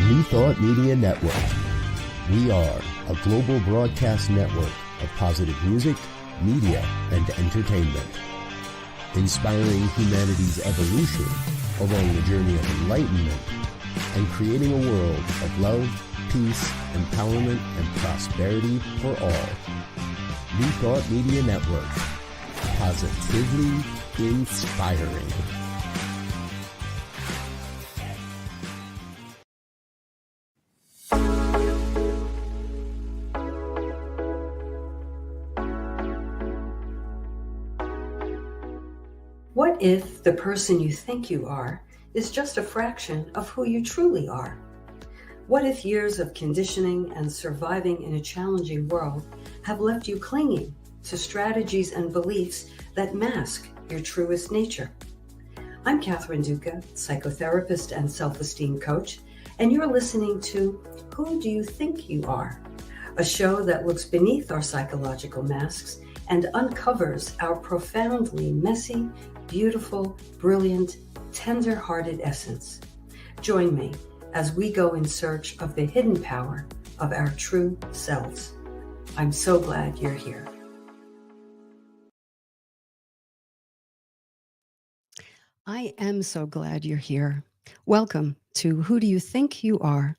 New Thought Media Network. We are a global broadcast network of positive music, media, and entertainment, inspiring humanity's evolution along the journey of enlightenment and creating a world of love, peace, empowerment, and prosperity for all. New Thought Media Network. Positively inspiring. What if the person you think you are is just a fraction of who you truly are? What if years of conditioning and surviving in a challenging world have left you clinging to strategies and beliefs that mask your truest nature? I'm Catherine Duca, psychotherapist and self-esteem coach, and you're listening to Who Do You Think You Are? A show that looks beneath our psychological masks and uncovers our profoundly messy, beautiful, brilliant, tender-hearted essence. Join me as we go in search of the hidden power of our true selves. I'm so glad you're here. I am so glad you're here. Welcome to Who Do You Think You Are?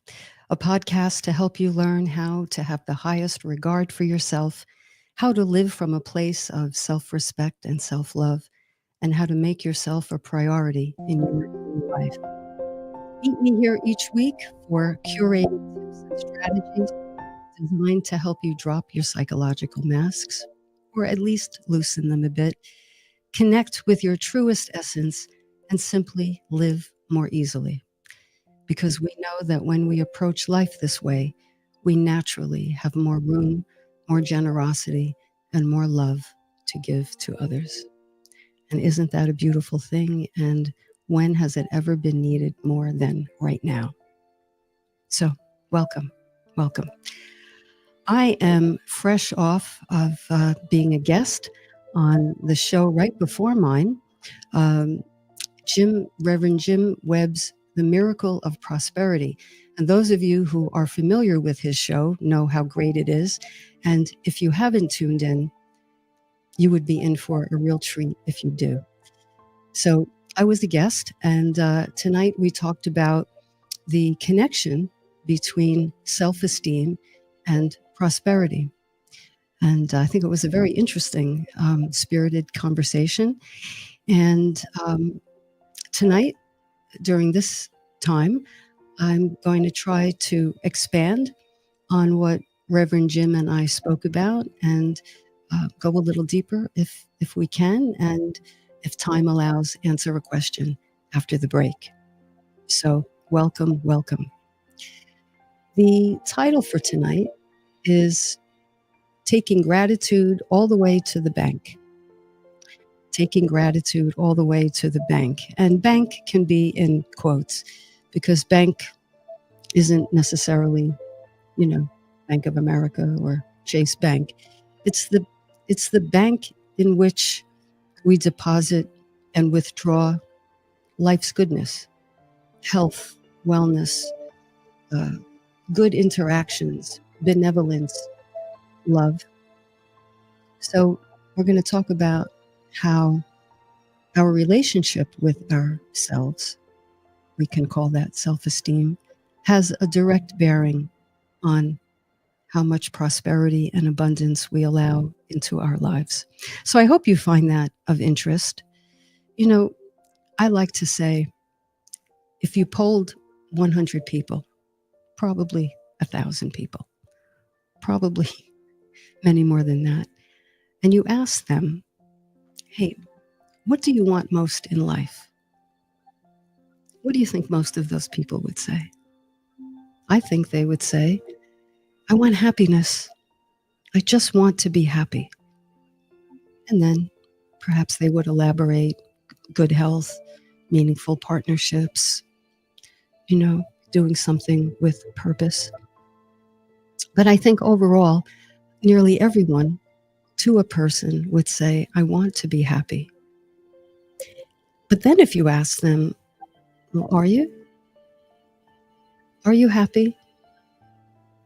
A podcast to help you learn how to have the highest regard for yourself, how to live from a place of self-respect and self-love, and how to make yourself a priority in your life. Meet me here each week for curated tips and strategies designed to help you drop your psychological masks, or at least loosen them a bit, connect with your truest essence, and simply live more easily. Because we know that when we approach life this way, we naturally have more room, more generosity, and more love to give to others. And isn't that a beautiful thing? And when has it ever been needed more than right now? So welcome, welcome. I am fresh off of being a guest on the show right before mine, Reverend Jim Webb's The Miracle of Prosperity. And those of you who are familiar with his show know how great it is. And if you haven't tuned in, you would be in for a real treat if you do. So I was a guest, and tonight we talked about the connection between self-esteem and prosperity. And I think it was a very interesting, spirited conversation. And tonight, during this time, I'm going to try to expand on what Reverend Jim and I spoke about and go a little deeper if we can, and if time allows, answer a question after the break. So welcome, welcome. The title for tonight is Taking Gratitude All the Way to the Bank. Taking gratitude all the way to the bank. And bank can be in quotes, because bank isn't necessarily, Bank of America or Chase Bank. It's the bank in which we deposit and withdraw life's goodness, health, wellness, good interactions, benevolence, love. So we're going to talk about how our relationship with ourselves, we can call that self-esteem, has a direct bearing on how much prosperity and abundance we allow into our lives. So I hope you find that of interest. I like to say, if you polled 100 people, probably 1,000 people, probably many more than that, and you ask them, hey, what do you want most in life? What do you think most of those people would say? I think they would say, I want happiness. I just want to be happy. And then perhaps they would elaborate good health, meaningful partnerships, doing something with purpose. But I think overall, nearly everyone to a person would say, I want to be happy. But then if you ask them, well, are you? Are you happy?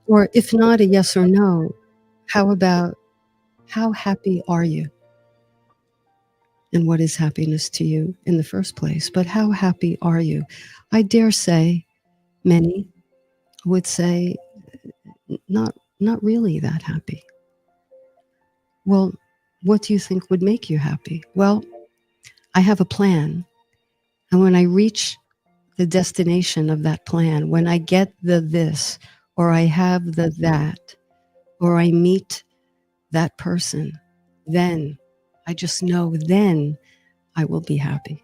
Or if not a yes or no, how about how happy are you? And what is happiness to you in the first place? But how happy are you? I dare say many would say not really that happy. Well, what do you think would make you happy? Well, I have a plan. And when I reach the destination of that plan, when I get the this, or I have the that, or I meet that person, then I just know then I will be happy.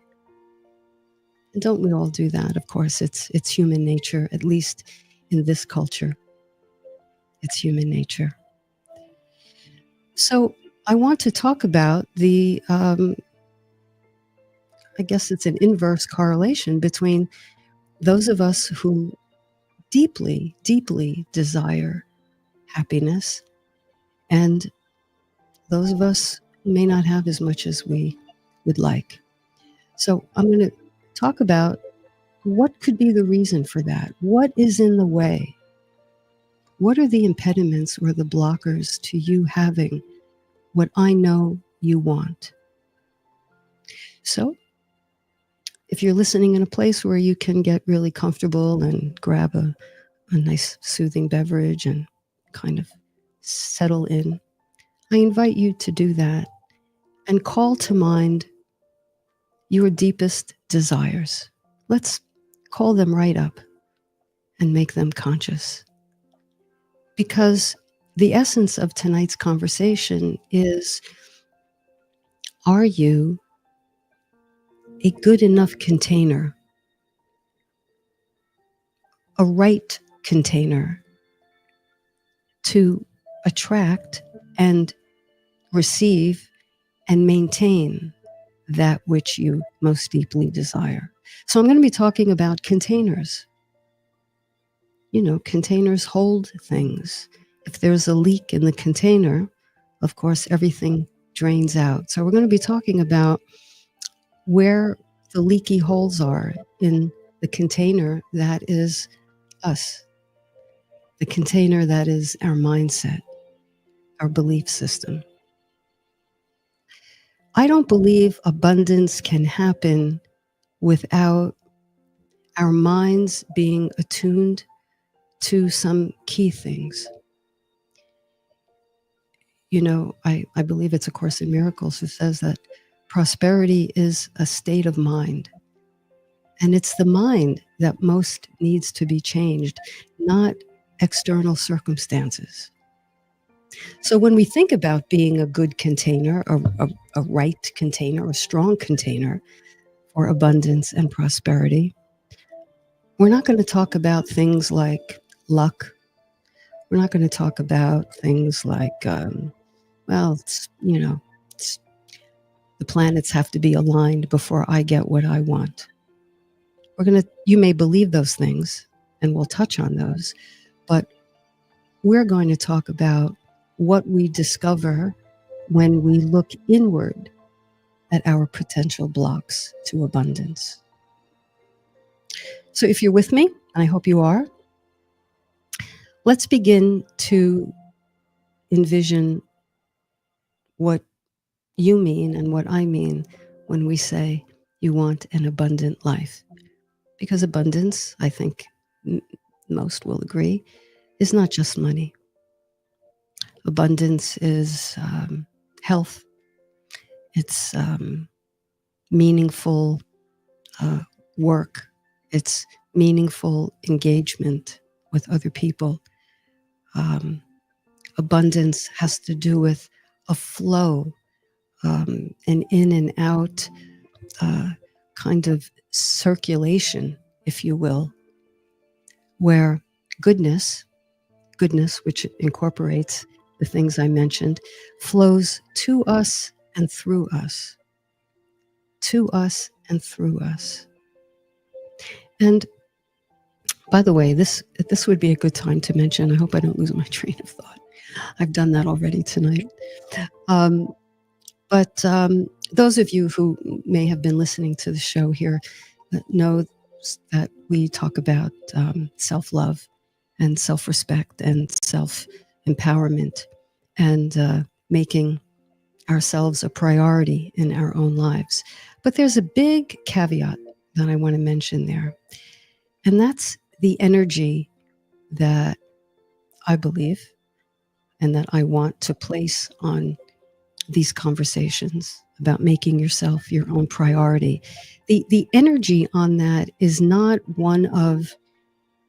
And don't we all do that? Of course, it's human nature, at least in this culture. It's human nature. So I want to talk about the, I guess it's an inverse correlation between those of us who deeply, deeply desire happiness and those of us who may not have as much as we would like. So I'm going to talk about what could be the reason for that. What is in the way? What are the impediments or the blockers to you having what I know you want? So if you're listening in a place where you can get really comfortable and grab a nice soothing beverage and kind of settle in, I invite you to do that and call to mind your deepest desires. Let's call them right up and make them conscious. Because the essence of tonight's conversation is, are you a good enough container, a right container to attract and receive and maintain that which you most deeply desire? So I'm going to be talking about containers. You know, containers hold things. If there's a leak in the container, of course, everything drains out. So we're going to be talking about where the leaky holes are in the container that is us, the container that is our mindset, our belief system. I don't believe abundance can happen without our minds being attuned to some key things. You know, I believe it's A Course in Miracles who says that prosperity is a state of mind. And it's the mind that most needs to be changed, not external circumstances. So when we think about being a good container, a right container, a strong container for abundance and prosperity, we're not going to talk about things like luck. We're not going to talk about things like, it's the planets have to be aligned before I get what I want. You may believe those things, and we'll touch on those, but we're going to talk about what we discover when we look inward at our potential blocks to abundance. So if you're with me, and I hope you are, let's begin to envision what you mean and what I mean when we say you want an abundant life. Because abundance, I think most will agree, is not just money. Abundance is health. It's meaningful work. It's meaningful engagement with other people. Abundance has to do with a flow, an in and out kind of circulation, if you will, where goodness, which incorporates the things I mentioned, flows to us and through us. To us and through us. And by the way, this would be a good time to mention, I hope I don't lose my train of thought. I've done that already tonight. But those of you who may have been listening to the show here know that we talk about self-love and self-respect and self-empowerment and making ourselves a priority in our own lives. But there's a big caveat that I want to mention there, and that's the energy that I believe and that I want to place on these conversations about making yourself your own priority. The energy on that is not one of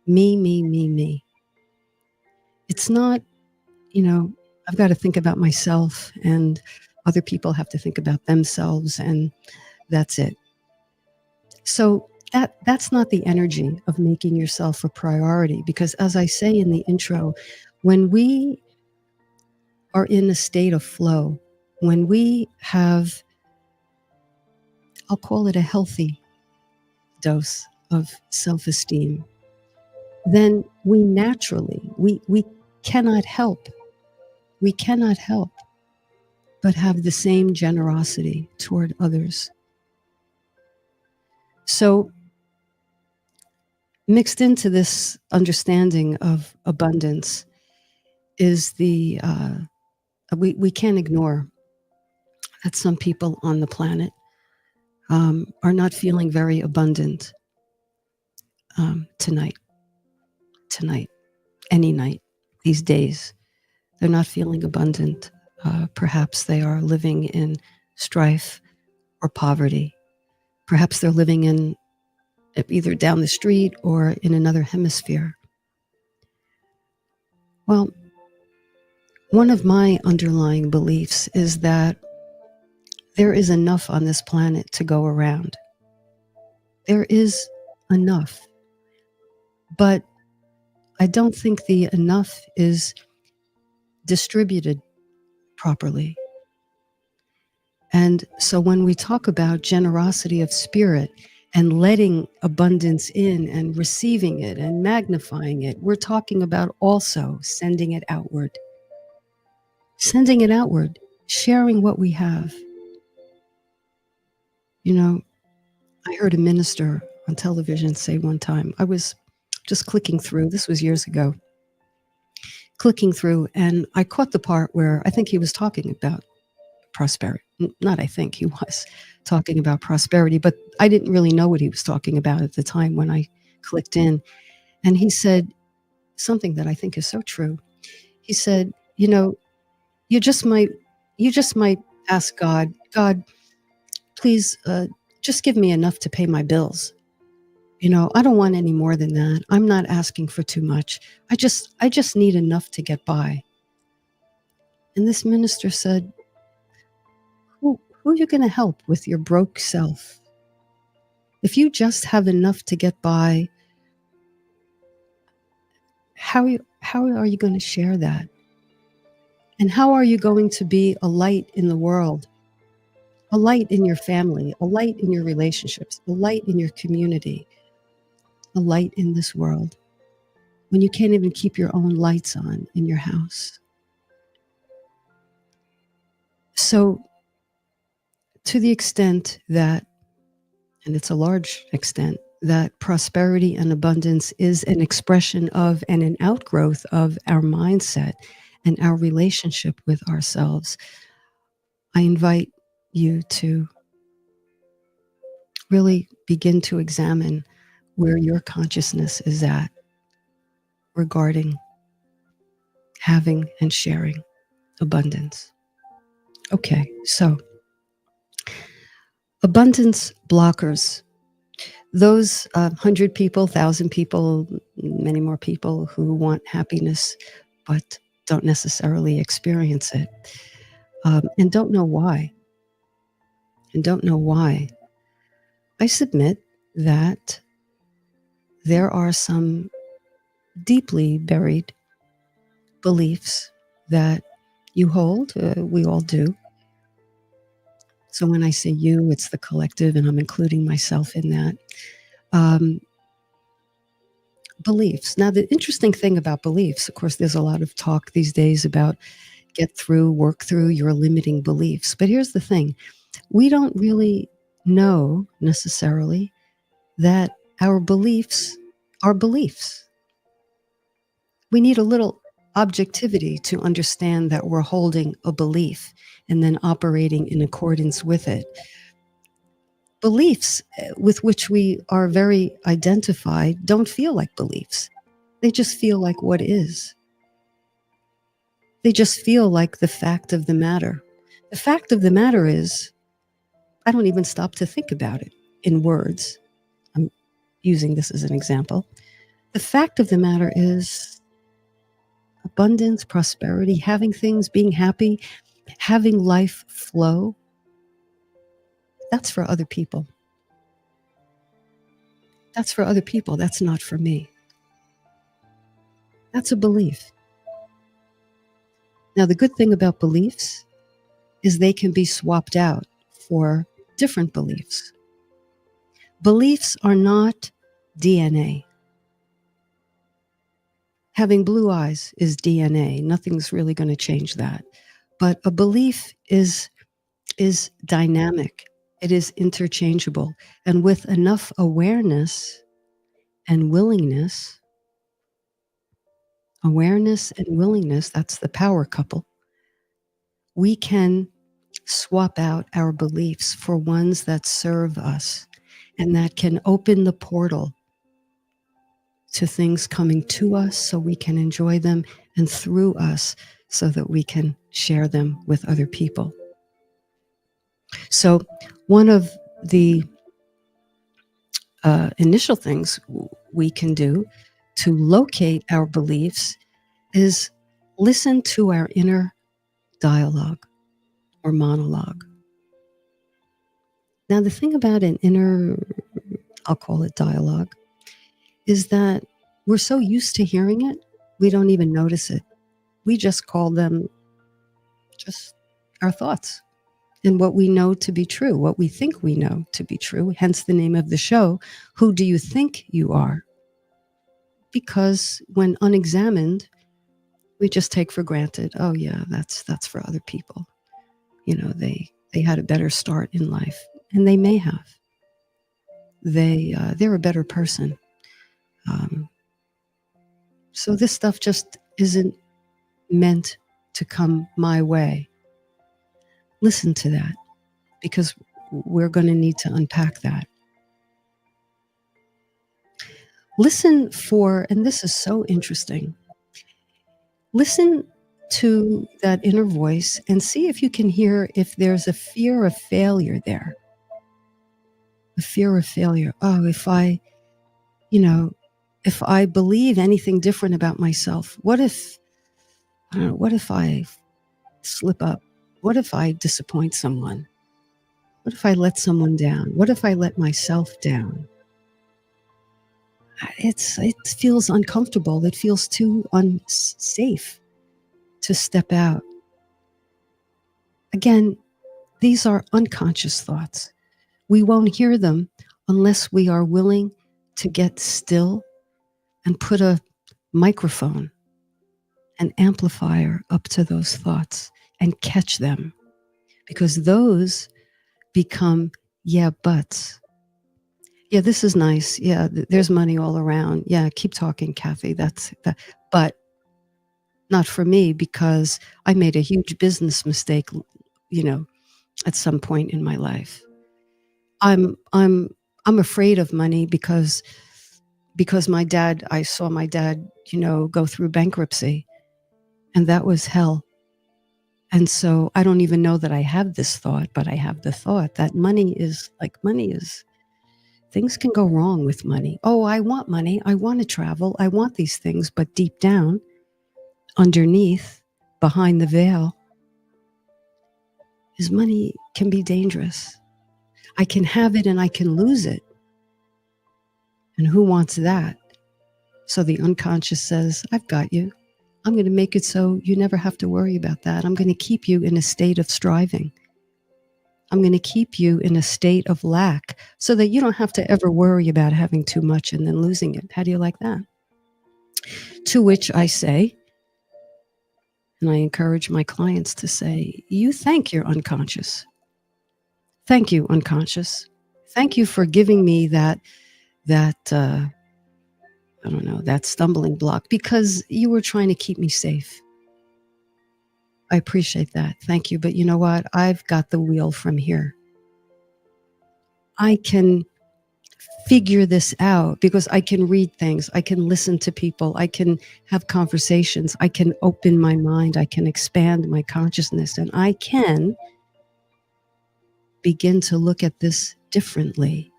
me, me, me, me. It's not, I've got to think about myself and other people have to think about themselves and that's it. So that's not the energy of making yourself a priority, because as I say in the intro, when we are in a state of flow, when we have, I'll call it a healthy dose of self-esteem, then we naturally, we cannot help but have the same generosity toward others. So mixed into this understanding of abundance is we can't ignore that some people on the planet are not feeling very abundant tonight, any night, these days. They're not feeling abundant. Perhaps they are living in strife or poverty. Perhaps they're living in either down the street or in another hemisphere. Well, one of my underlying beliefs is that there is enough on this planet to go around. There is enough. But I don't think the enough is distributed properly. And so when we talk about generosity of spirit and letting abundance in and receiving it and magnifying it, we're talking about also sending it outward. Sending it outward, sharing what we have. I heard a minister on television say one time, I was just clicking through, this was years ago, clicking through, and I caught the part where I think he was talking about prosperity. Not I think, he was talking about prosperity, but I didn't really know what he was talking about at the time when I clicked in. And he said something that I think is so true. He said, you just might ask God, please just give me enough to pay my bills. I don't want any more than that. I'm not asking for too much. I just need enough to get by. And this minister said, who are you going to help with your broke self? If you just have enough to get by, how are you going to share that? And how are you going to be a light in the world? A light in your family, a light in your relationships, a light in your community, a light in this world, when you can't even keep your own lights on in your house. So to the extent that, and it's a large extent, that prosperity and abundance is an expression of and an outgrowth of our mindset and our relationship with ourselves, I invite you to really begin to examine where your consciousness is at regarding having and sharing abundance. Okay, so abundance blockers, those 100 people, 1,000 people, many more people who want happiness but don't necessarily experience it, and don't know why. I submit that there are some deeply buried beliefs that you hold, we all do. So when I say you, it's the collective, and I'm including myself in that. Beliefs. Now, the interesting thing about beliefs, of course, there's a lot of talk these days about work through your limiting beliefs. But here's the thing. We don't really know necessarily that our beliefs are beliefs. We need a little objectivity to understand that we're holding a belief and then operating in accordance with it. Beliefs with which we are very identified don't feel like beliefs. They just feel like what is. They just feel like the fact of the matter. The fact of the matter is, I don't even stop to think about it in words. I'm using this as an example. The fact of the matter is abundance, prosperity, having things, being happy, having life flow. That's for other people. That's for other people. That's not for me. That's a belief. Now, the good thing about beliefs is they can be swapped out for different beliefs. Beliefs are not DNA. Having blue eyes is DNA. Nothing's really going to change that. But a belief is dynamic. It is interchangeable. And with enough awareness and willingness, that's the power couple, we can swap out our beliefs for ones that serve us and that can open the portal to things coming to us so we can enjoy them, and through us so that we can share them with other people. So one of the initial things we can do to locate our beliefs is listen to our inner dialogue or monologue. Now, the thing about an inner, I'll call it dialogue, is that we're so used to hearing it, we don't even notice it. We just call them just our thoughts and what we know to be true, what we think we know to be true, hence the name of the show, Who Do You Think You Are? Because when unexamined, we just take for granted, oh yeah, that's for other people. You know, they had a better start in life, and they may have. They're a better person. So this stuff just isn't meant to come my way. Listen to that, because we're going to need to unpack that. Listen for, and this is so interesting, listen to that inner voice and see if you can hear if there's a fear of failure there. A fear of failure. Oh, if I believe anything different about myself, what if I slip up? What if I disappoint someone? What if I let someone down? What if I let myself down? It feels uncomfortable. It feels too unsafe to step out. Again, these are unconscious thoughts. We won't hear them unless we are willing to get still and put a microphone, an amplifier up to those thoughts and catch them, because those become yeah buts. Yeah, this is nice. Yeah, there's money all around. Yeah, keep talking, Kathy. That's that. But not for me, because I made a huge business mistake, at some point in my life. I'm afraid of money because I saw my dad, go through bankruptcy, and that was hell. And so I don't even know that I have this thought, but I have the thought that money is, things can go wrong with money. Oh, I want money. I want to travel. I want these things. But deep down, underneath, behind the veil, is money can be dangerous. I can have it and I can lose it. And who wants that? So the unconscious says, I've got you. I'm going to make it so you never have to worry about that. I'm going to keep you in a state of striving. I'm going to keep you in a state of lack so that you don't have to ever worry about having too much and then losing it. How do you like that? To which I say, and I encourage my clients to say, you thank your unconscious. Thank you, unconscious. Thank you for giving me that that, I don't know, that stumbling block, because you were trying to keep me safe. I appreciate that. Thank you. But you know what? I've got the wheel from here. I can figure this out because I can read things. I can listen to people. I can have conversations. I can open my mind. I can expand my consciousness. And I can begin to look at this differently.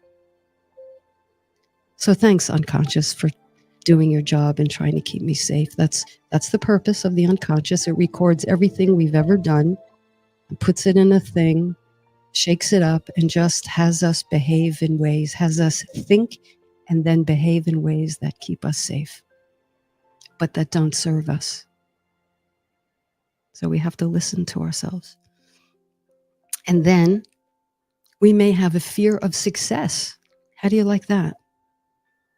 So thanks, unconscious, for doing your job and trying to keep me safe. That's the purpose of the unconscious. It records everything we've ever done, puts it in a thing, shakes it up, and just has us behave in ways, has us think and then behave in ways that keep us safe, but that don't serve us. So we have to listen to ourselves. And then we may have a fear of success. How do you like that?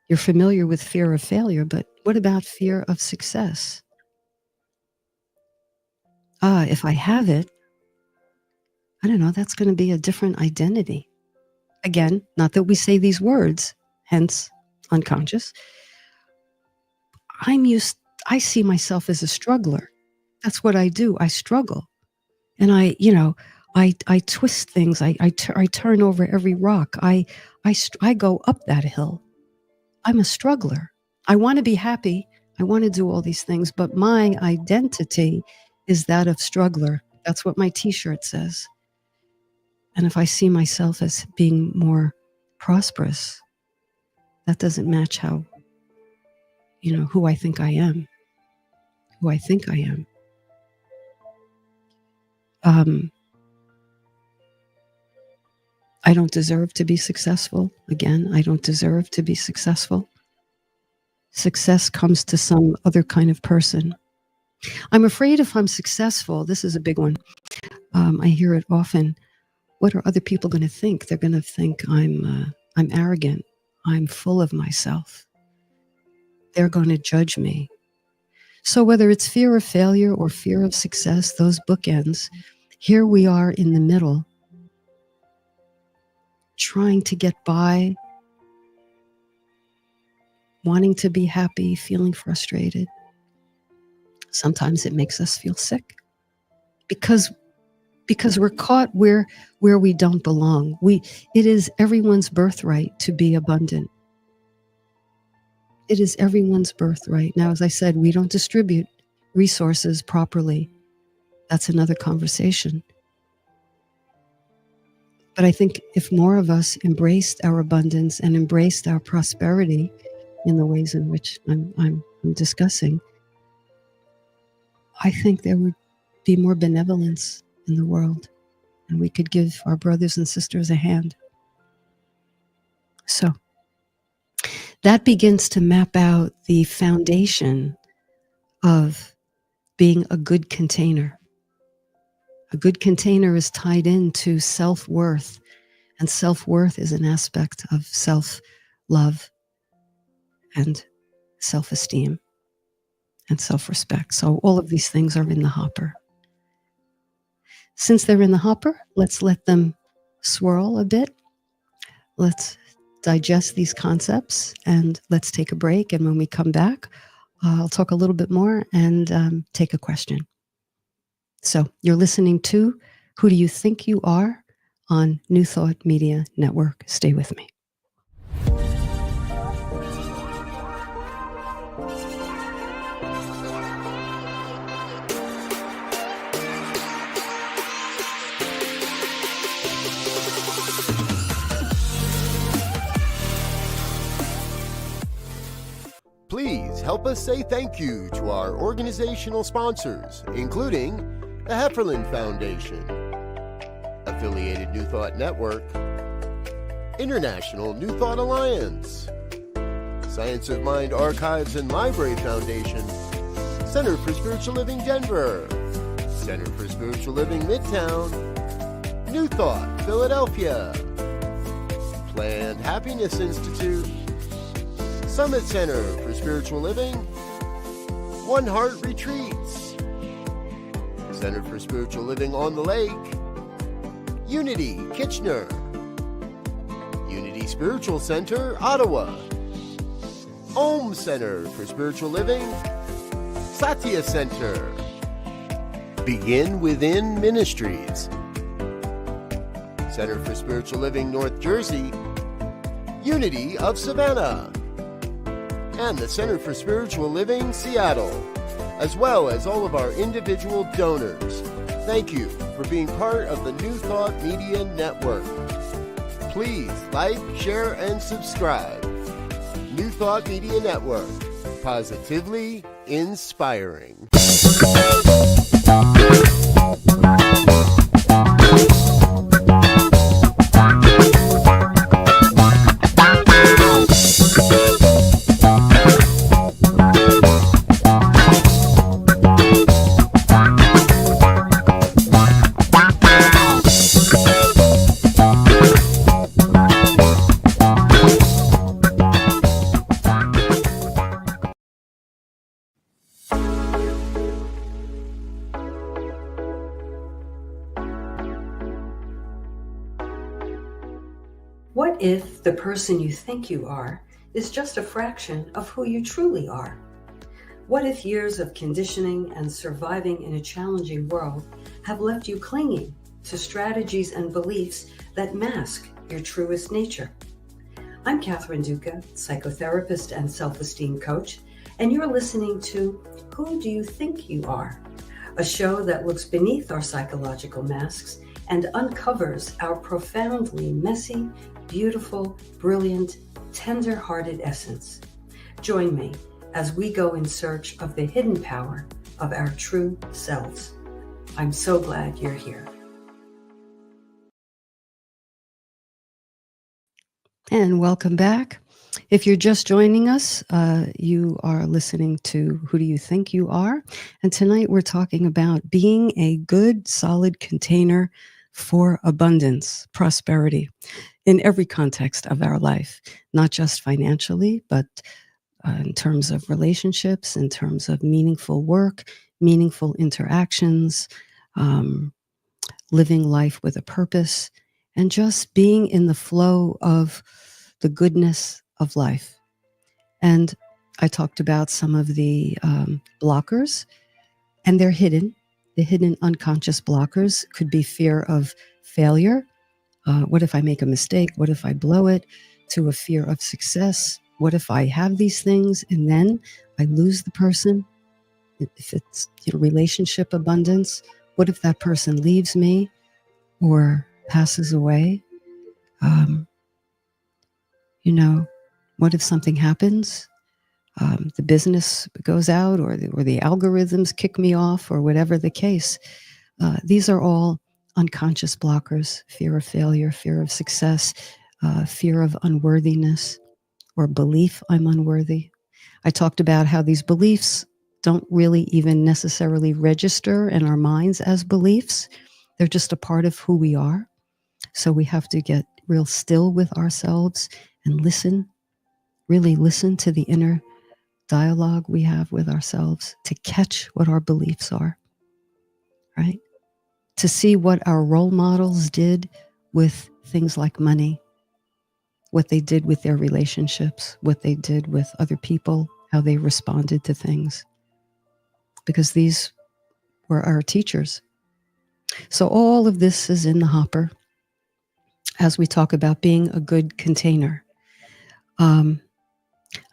You're familiar with fear of failure, but what about fear of success? If I have it, I don't know, that's going to be a different identity. Again, not that we say these words, hence unconscious. I see myself as a struggler. That's what I do. I struggle. And I twist things. I turn over every rock. I go up that hill. I'm a struggler. I want to be happy. I want to do all these things, but my identity is that of struggler. That's what my t-shirt says. And if I see myself as being more prosperous, that doesn't match how, who I think I am. I don't deserve to be successful. Again, I don't deserve to be successful. Success comes to some other kind of person. I'm afraid if I'm successful, this is a big one. I hear it often. What are other people going to think? They're going to think I'm arrogant. I'm full of myself. They're going to judge me. So whether it's fear of failure or fear of success, those bookends, here we are in the middle, trying to get by, wanting to be happy, feeling frustrated. Sometimes it makes us feel sick because we're caught where we don't belong. It is everyone's birthright to be abundant. It is everyone's birthright. Now, as I said, we don't distribute resources properly. That's another conversation. But I think if more of us embraced our abundance and embraced our prosperity in the ways in which I'm discussing, I think there would be more benevolence in the world, and we could give our brothers and sisters a hand. So that begins to map out the foundation of being a good container. A good container is tied into self-worth, and self-worth is an aspect of self-love and self-esteem and self-respect. So all of these things are in the hopper. Since they're in the hopper, let's let them swirl a bit. Let's digest these concepts and let's take a break. And when we come back, I'll talk a little bit more and take a question. So you're listening to Who Do You Think You Are on New Thought Media Network. Stay with me. Please help us say thank you to our organizational sponsors, including the Hefferland Foundation, Affiliated New Thought Network, International New Thought Alliance, Science of Mind Archives and Library Foundation, Center for Spiritual Living Denver, Center for Spiritual Living Midtown, New Thought Philadelphia, Planned Happiness Institute, Summit Center for Spiritual Living, One Heart Retreats, Center for Spiritual Living on the Lake, Unity Kitchener, Unity Spiritual Center, Ottawa. Om Center for Spiritual Living, Satya Center. Begin Within Ministries, Center for Spiritual Living, North Jersey, Unity of Savannah, and the Center for Spiritual Living, Seattle, as well as all of our individual donors. Thank you for being part of the New Thought Media Network. Please like, share, and subscribe. New Thought Media Network, positively inspiring. What if the person you think you are is just a fraction of who you truly are? What if years of conditioning and surviving in a challenging world have left you clinging to strategies and beliefs that mask your truest nature? I'm Catherine Duca, psychotherapist and self-esteem coach, and you're listening to Who Do You Think You Are? A show that looks beneath our psychological masks and uncovers our profoundly messy, beautiful, brilliant, tender-hearted essence. Join me as we go in search of the hidden power of our true selves. I'm so glad you're here. And welcome back. If you're just joining us, you are listening to Who Do You Think You Are? And tonight we're talking about being a good, solid container for abundance, prosperity, in every context of our life, not just financially, but in terms of relationships, in terms of meaningful work, meaningful interactions, living life with a purpose, and just being in the flow of the goodness of life. And I talked about some of the blockers, and they're hidden. The hidden unconscious blockers could be fear of failure. What if I make a mistake? What if I blow it? To a fear of success. What if I have these things and then I lose the person? If it's relationship abundance, what if that person leaves me or passes away? What if something happens? The business goes out, or the algorithms kick me off, or whatever the case. These are all unconscious blockers: fear of failure, fear of success, fear of unworthiness, or belief I'm unworthy. I talked about how these beliefs don't really even necessarily register in our minds as beliefs. They're just a part of who we are. So we have to get real still with ourselves and listen, really listen to the inner dialogue we have with ourselves to catch what our beliefs are, right? To see what our role models did with things like money, what they did with their relationships, what they did with other people, how they responded to things, because these were our teachers. So all of this is in the hopper as we talk about being a good container.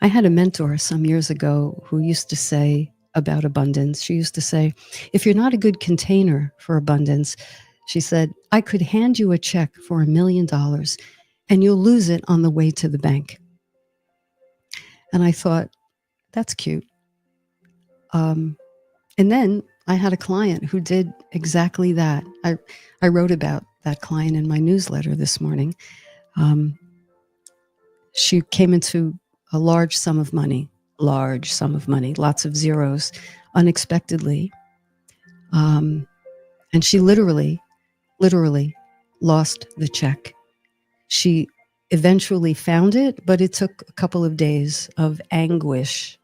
I had a mentor some years ago who used to say about abundance, she used to say, if you're not a good container for abundance, she said, I could hand you a check for $1 million and you'll lose it on the way to the bank. And I thought, that's cute. And then I had a client who did exactly that. I wrote about that client in my newsletter this morning. She came into a large sum of money, lots of zeros, unexpectedly. And she literally lost the check. She eventually found it, but it took a couple of days of anguish.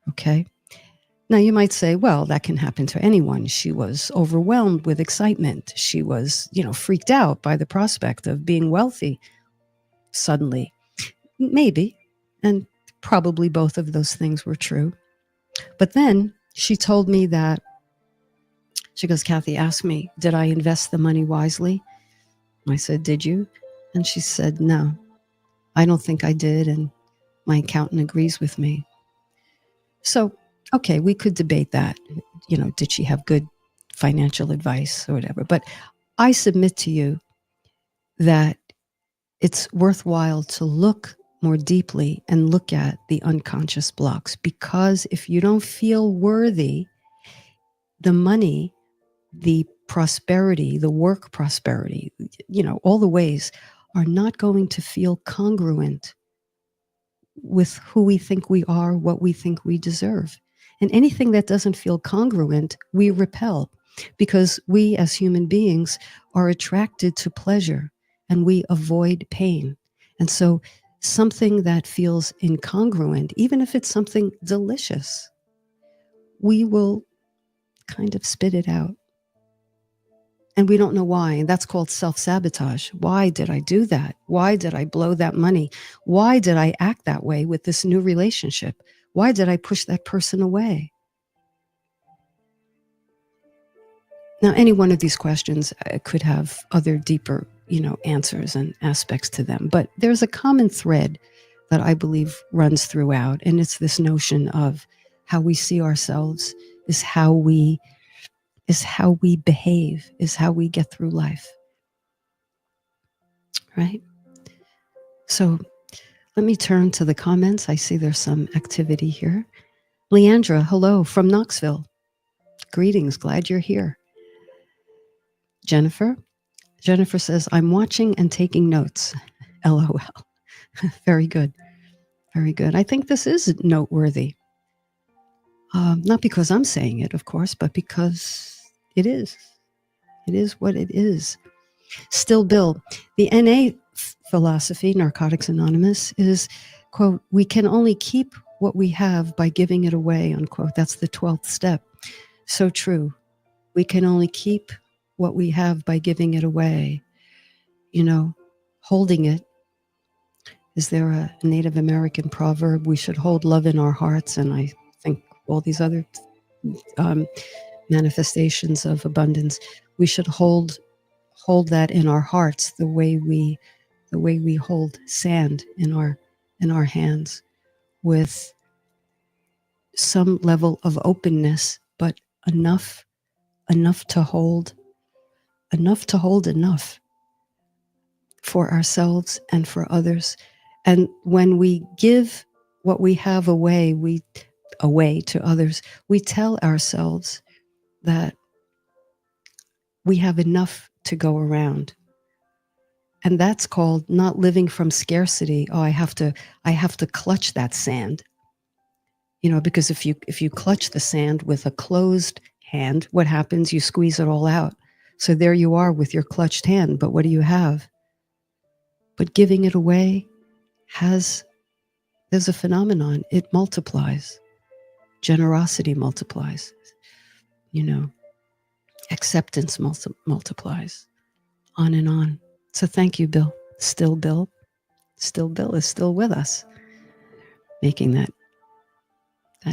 Okay. Now you might say, well, that can happen to anyone. She was overwhelmed with excitement. She was, freaked out by the prospect of being wealthy. suddenly. Maybe. And probably both of those things were true. But then she told me that, she goes, Kathy asked me, did I invest the money wisely? I said, did you? And she said, no, I don't think I did. And my accountant agrees with me. So, okay, we could debate that. Did she have good financial advice or whatever? But I submit to you that it's worthwhile to look more deeply and look at the unconscious blocks, because if you don't feel worthy, the money, the prosperity, the work prosperity, all the ways are not going to feel congruent with who we think we are, what we think we deserve. And anything that doesn't feel congruent, we repel, because we as human beings are attracted to pleasure and we avoid pain. And so something that feels incongruent, even if it's something delicious, we will kind of spit it out. And we don't know why. And that's called self-sabotage. Why did I do that? Why did I blow that money? Why did I act that way with this new relationship? Why did I push that person away? Now, any one of these questions could have other deeper, answers and aspects to them. But there's a common thread that I believe runs throughout. And it's this notion of how we see ourselves is how we behave, is how we get through life. Right? So let me turn to the comments. I see there's some activity here. Leandra, hello from Knoxville. Greetings, glad you're here. Jennifer says, I'm watching and taking notes. LOL. Very good. Very good. I think this is noteworthy. Not because I'm saying it, of course, but because it is. It is what it is. Still, Bill, the NA philosophy, Narcotics Anonymous, is, quote, we can only keep what we have by giving it away, unquote. That's the 12th step. So true. We can only keep what we have by giving it away. Holding it. Is there a Native American proverb? We should hold love in our hearts. And I think all these other manifestations of abundance, we should hold that in our hearts the way we hold sand in our hands, with some level of openness, but enough to hold enough for ourselves and for others. And when we give what we have away to others, we tell ourselves that we have enough to go around. And that's called not living from scarcity. Oh, I have to clutch that sand. Because if you clutch the sand with a closed hand, what happens? You squeeze it all out. So there you are with your clutched hand, but what do you have? But giving it away there's a phenomenon. It multiplies. Generosity multiplies. Acceptance multiplies. On and on. So thank you, Bill. Still Bill. Still Bill is still with us, making that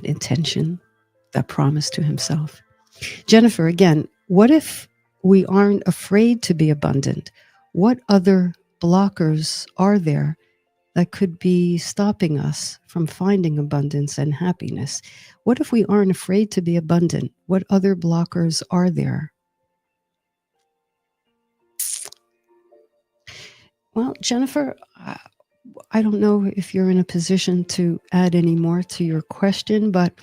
intention, that promise to himself. Jennifer, again, what if we aren't afraid to be abundant? What other blockers are there that could be stopping us from finding abundance and happiness? What if we aren't afraid to be abundant? What other blockers are there? Well, Jennifer, I don't know if you're in a position to add any more to your question, but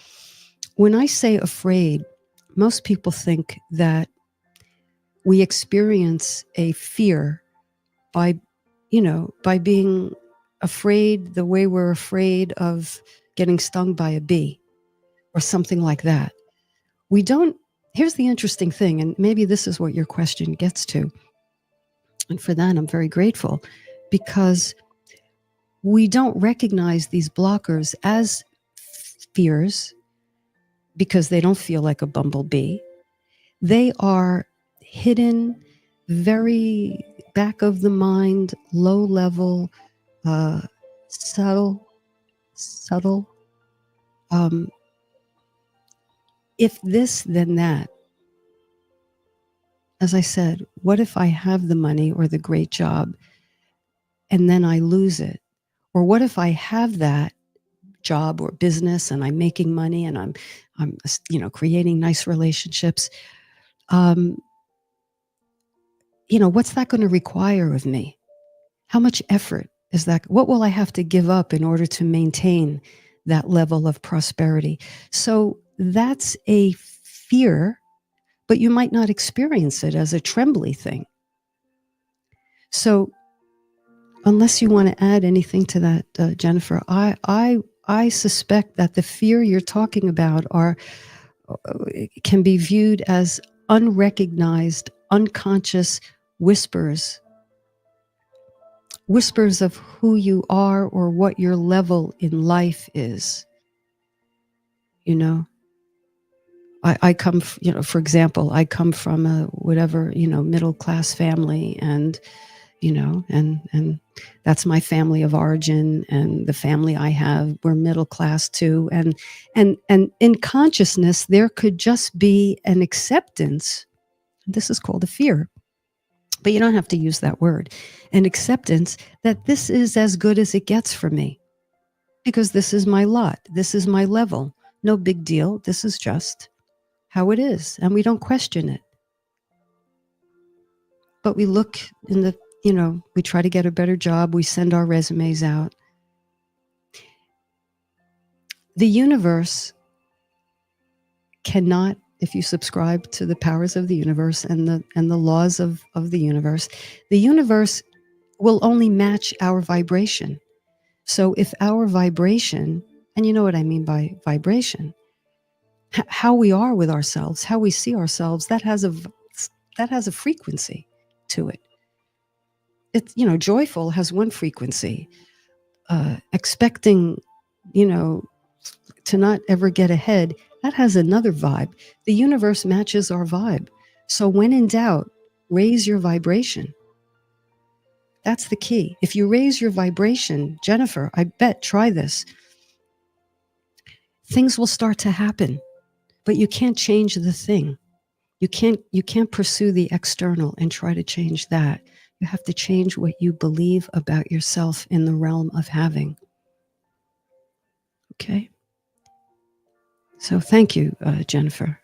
when I say afraid, most people think that we experience a fear by being afraid the way we're afraid of getting stung by a bee or something like that. We don't. Here's the interesting thing, and maybe this is what your question gets to. And for that, I'm very grateful, because we don't recognize these blockers as fears because they don't feel like a bumblebee. They are hidden, very back of the mind, low level subtle. If this, then that. As I said, what if I have the money or the great job and then I lose it? Or what if I have that job or business and I'm making money and I'm creating nice relationships? What's that going to require of me? How much effort is that? What will I have to give up in order to maintain that level of prosperity? So that's a fear, but you might not experience it as a trembly thing. So unless you want to add anything to that, Jennifer, I suspect that the fear you're talking about can be viewed as unrecognized, unconscious whispers of who you are or what your level in life is. I come, for example, I come from a middle class family, and and that's my family of origin, and the family I have, we're middle class too, and in consciousness there could just be an acceptance. This is called a fear, but you don't have to use that word. An acceptance that this is as good as it gets for me, because this is my lot, this is my level, no big deal, this is just how it is, and we don't question it. But we look we try to get a better job, we send our resumes out. The universe cannot, if you subscribe to the powers of the universe and the laws of the universe will only match our vibration. So if our vibration, and you know what I mean by vibration, how we are with ourselves, how we see ourselves, that has a frequency to it. It's, joyful has one frequency. Expecting, to not ever get ahead, that has another vibe. The universe matches our vibe. So when in doubt, raise your vibration. That's the key. If you raise your vibration, Jennifer, I bet, try this. Things will start to happen, but you can't change the thing. You can't pursue the external and try to change that. You have to change what you believe about yourself in the realm of having. Okay? So thank you, Jennifer.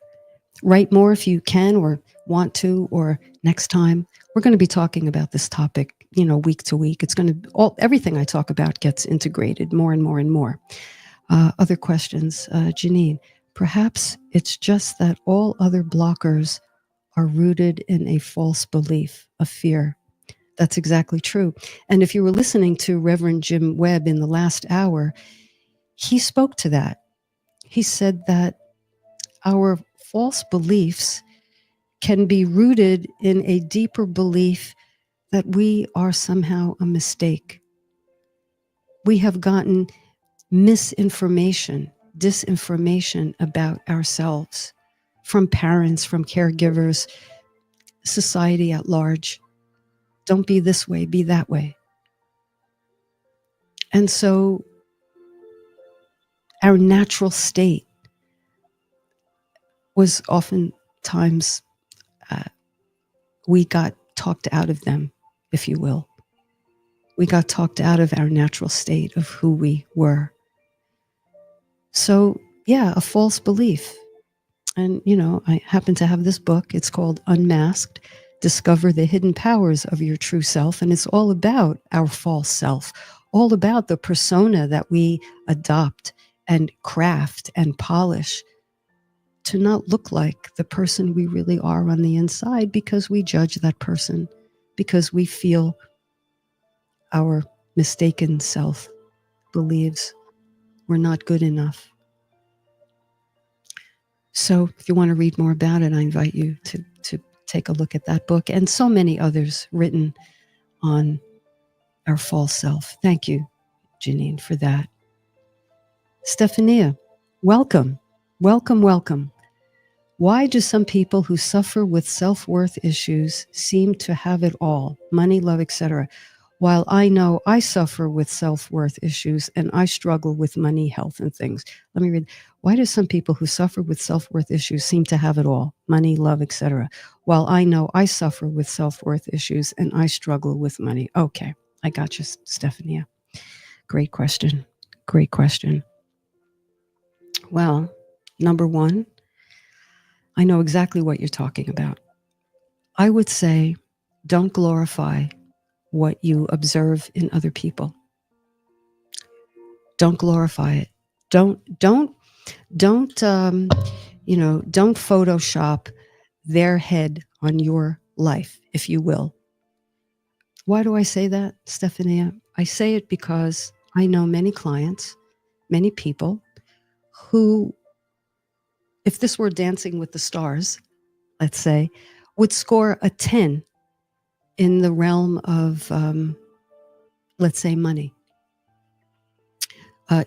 Write more if you can or want to, or next time. We're going to be talking about this topic, week to week. It's going to, everything I talk about gets integrated more and more and more. Other questions? Janine, perhaps it's just that all other blockers are rooted in a false belief of fear. That's exactly true. And if you were listening to Reverend Jim Webb in the last hour, he spoke to that. He said that our false beliefs can be rooted in a deeper belief that we are somehow a mistake. We have gotten misinformation, disinformation about ourselves from parents, from caregivers, society at large. Don't be this way, be that way. And so our natural state was oftentimes, we got talked out of them, if you will. We got talked out of our natural state of who we were. So, yeah, a false belief. And, I happen to have this book. It's called Unmasked, Discover the Hidden Powers of Your True Self. And it's all about our false self, all about the persona that we adopt and craft and polish to not look like the person we really are on the inside, because we judge that person, because we feel our mistaken self believes we're not good enough. So if you want to read more about it, I invite you to take a look at that book and so many others written on our false self. Thank you, Janine, for that. Stephania, welcome, welcome, welcome. Why do some people who suffer with self-worth issues seem to have it all, money, love, etc.? While I know I suffer with self-worth issues and I struggle with money, health, and things. Let me read. Why do some people who suffer with self-worth issues seem to have it all? Money, love, etc. While I know I suffer with self-worth issues and I struggle with money. Okay, I got you, Stephanie. Great question. Great question. Well, number one, I know exactly what you're talking about. I would say don't glorify what you observe in other people. Don't glorify it. Don't Photoshop their head on your life, if you will. Why do I say that, Stephanie? I say it because I know many clients, many people who, if this were Dancing with the Stars, let's say, would score a 10 in the realm of, let's say, money.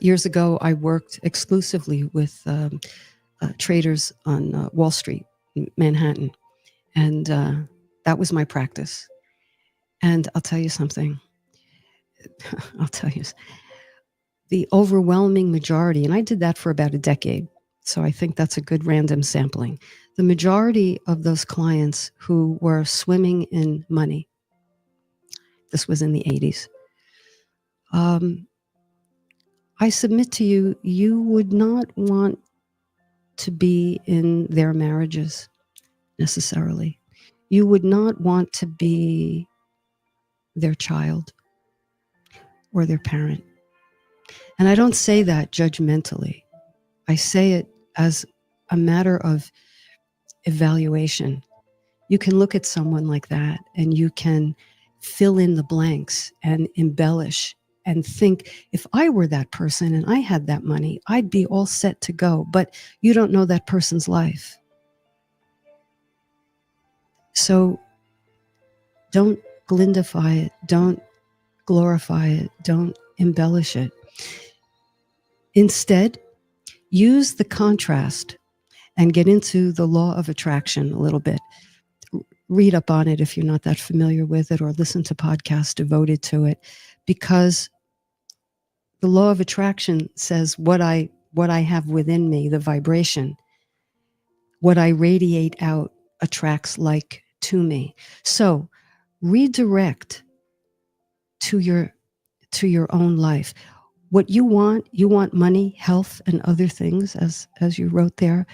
Years ago, I worked exclusively with traders on Wall Street, Manhattan. And that was my practice. And I'll tell you something. I'll tell you, the overwhelming majority, and I did that for about a decade, so I think that's a good random sampling. The majority of those clients who were swimming in money, this was in the 80s, I submit to you, you would not want to be in their marriages necessarily. You would not want to be their child or their parent. And I don't say that judgmentally. I say it as a matter of evaluation. You can look at someone like that and you can fill in the blanks and embellish and think, if I were that person and I had that money, I'd be all set to go. But you don't know that person's life. So don't glindify it. Don't glorify it. Don't embellish it. Instead, use the contrast and get into the law of attraction a little bit. Read up on it if you're not that familiar with it, or listen to podcasts devoted to it, because the law of attraction says what I have within me, the vibration, what I radiate out attracts like to me. So redirect to your own life. What you want money, health, and other things, as you wrote there.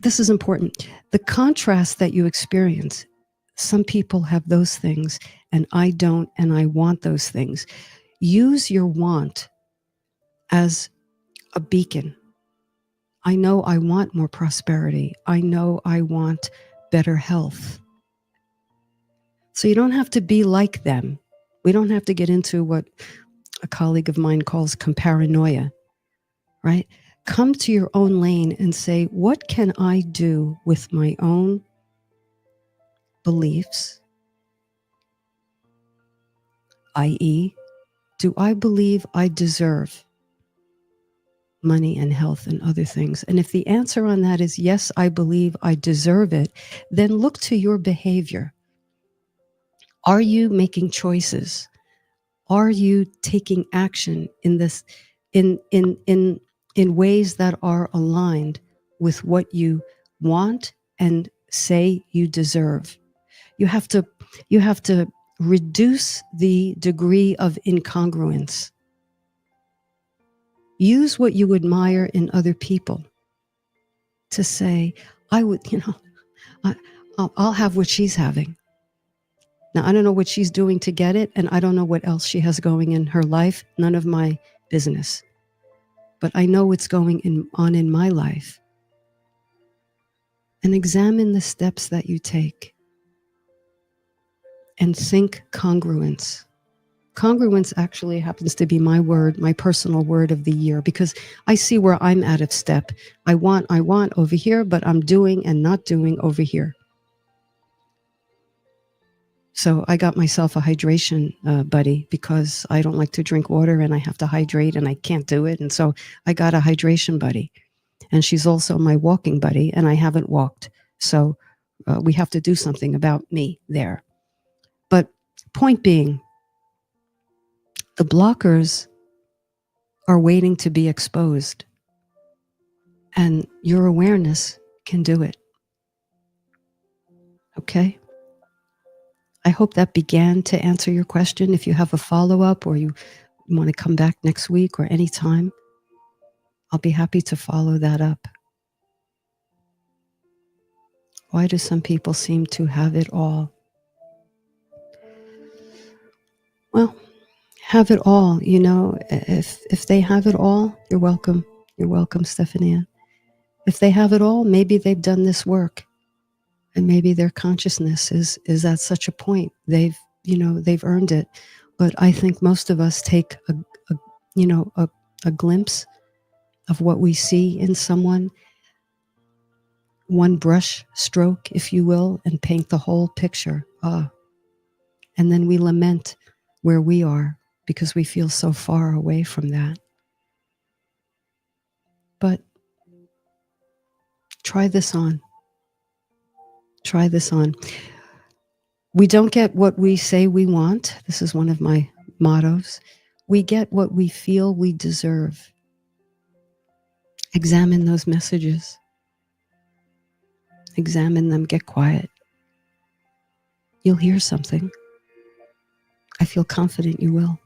This is important. The contrast that you experience, some people have those things and I don't, and I want those things. Use your want as a beacon. I know I want more prosperity. I know I want better health. So you don't have to be like them. We don't have to get into what a colleague of mine calls comparanoia, right? Come to your own lane and say, what can I do with my own beliefs? i.e., do I believe I deserve money and health and other things? And if the answer on that is yes, I believe I deserve it, then look to your behavior. Are you making choices? Are you taking action in this, in ways that are aligned with what you want and say you deserve? You have to reduce the degree of incongruence. Use what you admire in other people to say, I'll have what she's having. Now, I don't know what she's doing to get it, and I don't know what else she has going in her life. None of my business. But I know what's going on in my life. And examine the steps that you take. And think congruence. Congruence actually happens to be my word, my personal word of the year, because I see where I'm out of step. I want over here, but I'm doing and not doing over here. So I got myself a hydration buddy, because I don't like to drink water and I have to hydrate and I can't do it. And so I got a hydration buddy, and she's also my walking buddy, and I haven't walked. So we have to do something about me there. But Point being, the blockers are waiting to be exposed, and your awareness can do it. Okay? I hope that began to answer your question. If you have a follow-up or you want to come back next week or anytime, I'll be happy to follow that up. Why do some people seem to have it all? Well, have it all, you know. If they have it all, you're welcome. You're welcome, Stephania. If they have it all, maybe they've done this work, and maybe their consciousness is at such a point they've earned it. But I think most of us take a glimpse of what we see in someone, one brush stroke, if you will, and paint the whole picture. And then we lament where we are because we feel so far away from that. But try this on. Try this on. We don't get what we say we want. This is one of my mottos. We get what we feel we deserve. Examine those messages. Examine them. Get quiet. You'll hear something. I feel confident you will.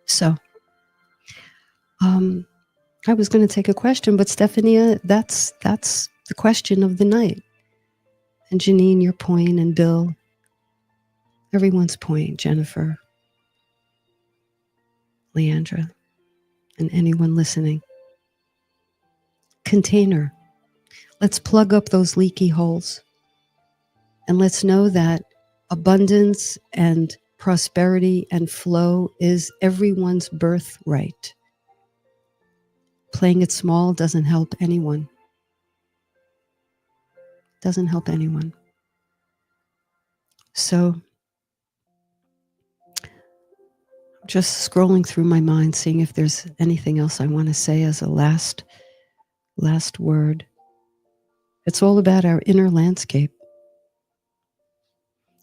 So, I was going to take a question, but Stephania, that's the question of the night. And Janine, your point, and Bill, everyone's point, Jennifer, Leandra, and anyone listening. Container. Let's plug up those leaky holes. And let's know that abundance and prosperity and flow is everyone's birthright. Playing it small doesn't help anyone. Doesn't help anyone. So, just scrolling through my mind, seeing if there's anything else I want to say as a last word. It's all about our inner landscape.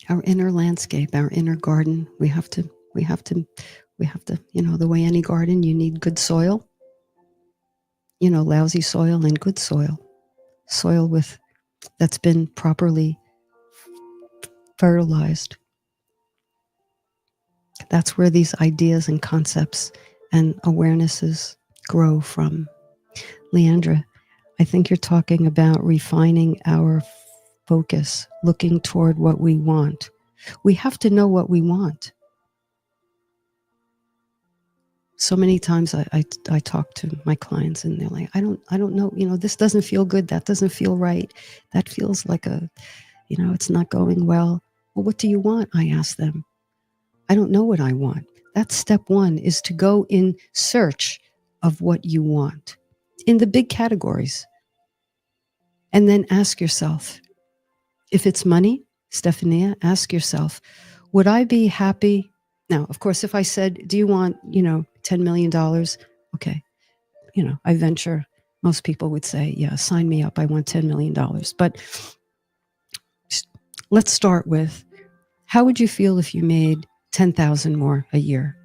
Our inner landscape, our inner garden. We have to, the way any garden, you need good soil. Lousy soil and good soil. Soil that's been properly fertilized. That's where these ideas and concepts and awarenesses grow from. Leandra, I think you're talking about refining our focus, looking toward what we want. We have to know what we want. So many times I talk to my clients and they're like, I don't know, this doesn't feel good. That doesn't feel right. That feels like it's not going well. Well, what do you want? I ask them. I don't know what I want. That's step one, is to go in search of what you want in the big categories. And then ask yourself, if it's money, Stephania, ask yourself, would I be happy? Now, of course, if I said, do you want, $10 million? Okay. I venture most people would say, yeah, sign me up. I want $10 million. But let's start with, how would you feel if you made 10,000 more a year?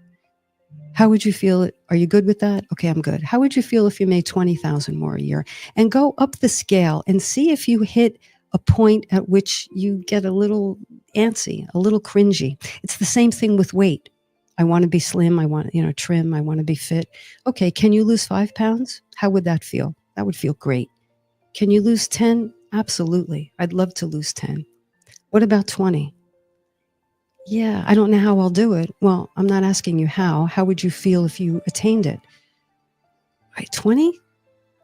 How would you feel? Are you good with that? Okay, I'm good. How would you feel if you made 20,000 more a year? And go up the scale and see if you hit a point at which you get a little antsy, a little cringy. It's the same thing with weight. I want to be slim. I want, trim. I want to be fit. Okay, can you lose 5 pounds? How would that feel? That would feel great. Can you lose 10? Absolutely. I'd love to lose 10. What about 20? Yeah, I don't know how I'll do it. Well, I'm not asking you how. How would you feel if you attained it? Right, 20?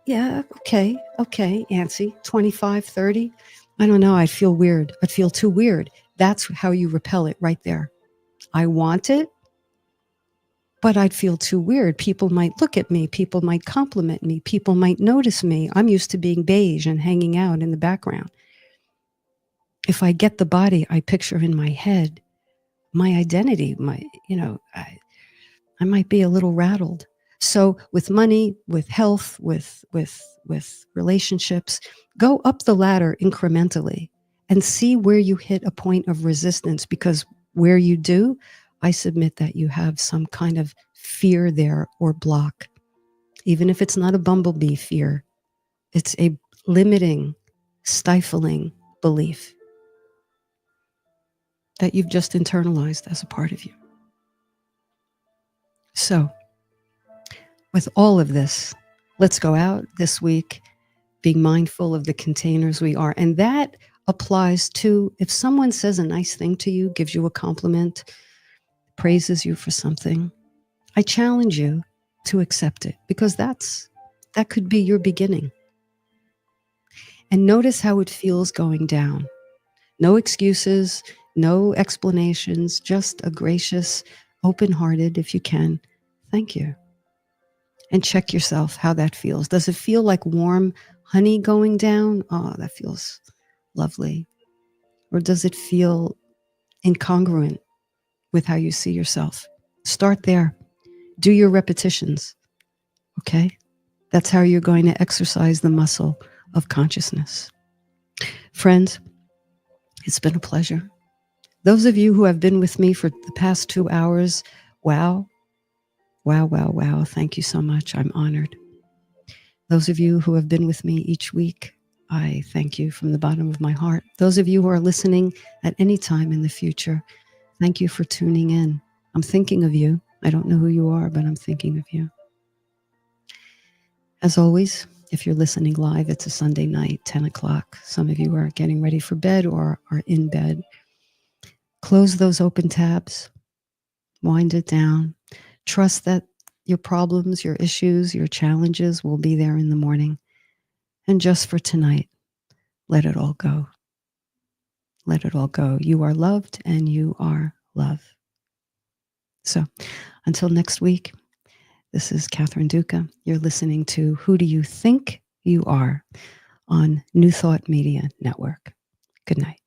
Yeah, okay, antsy. 25, 30? I don't know, I'd feel weird. I'd feel too weird. That's how you repel it right there. I want it, but I'd feel too weird. People might look at me. People might compliment me. People might notice me. I'm used to being beige and hanging out in the background. If I get the body I picture in my head, my identity, I might be a little rattled. So with money, with health, with relationships, go up the ladder incrementally and see where you hit a point of resistance, because where you do, I submit that you have some kind of fear there or block. Even if it's not a bumblebee fear, it's a limiting, stifling belief that you've just internalized as a part of you. So, with all of this, let's go out this week being mindful of the containers we are. And that applies to if someone says a nice thing to you, gives you a compliment, praises you for something, I challenge you to accept it, because that could be your beginning. And notice how it feels going down. No excuses, no explanations, just a gracious, open-hearted, if you can, thank you. And check yourself how that feels. Does it feel like warm honey going down? Oh, that feels lovely. Or does it feel incongruent with how you see yourself? Start there. Do your repetitions, okay? That's how you're going to exercise the muscle of consciousness. Friends, it's been a pleasure. Those of you who have been with me for the past 2 hours, wow. Thank you so much. I'm honored. Those of you who have been with me each week, I thank you from the bottom of my heart. Those of you who are listening at any time in the future, thank you for tuning in. I'm thinking of you. I don't know who you are, but I'm thinking of you. As always, if you're listening live, it's a Sunday night, 10 o'clock. Some of you are getting ready for bed or are in bed. Close those open tabs. Wind it down. Trust that your problems, your issues, your challenges will be there in the morning. And just for tonight, let it all go. Let it all go. You are loved and you are love. So until next week, this is Catherine Duca. You're listening to Who Do You Think You Are on New Thought Media Network. Good night.